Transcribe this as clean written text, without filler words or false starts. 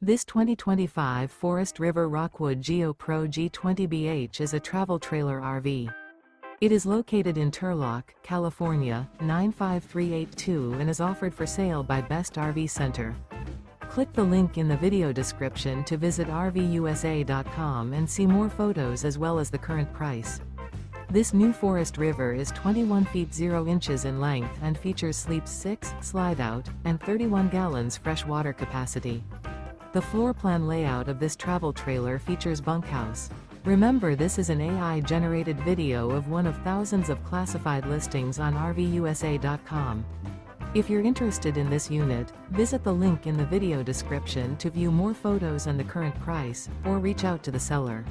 This 2025 Forest River Rockwood Geo Pro G20BH is a travel trailer RV. It is located in Turlock, California, 95382 and is offered for sale by Best RV Center. Click the link in the video description to visit RVUSA.com and see more photos as well as the current price. This new Forest River is 21 feet 0 inches in length and features sleeps 6, slide-out, and 31 gallons fresh water capacity. The floor plan layout of this travel trailer features bunkhouse. Remember, this is an AI-generated video of one of thousands of classified listings on RVUSA.com. If you're interested in this unit, visit the link in the video description to view more photos and the current price, or reach out to the seller.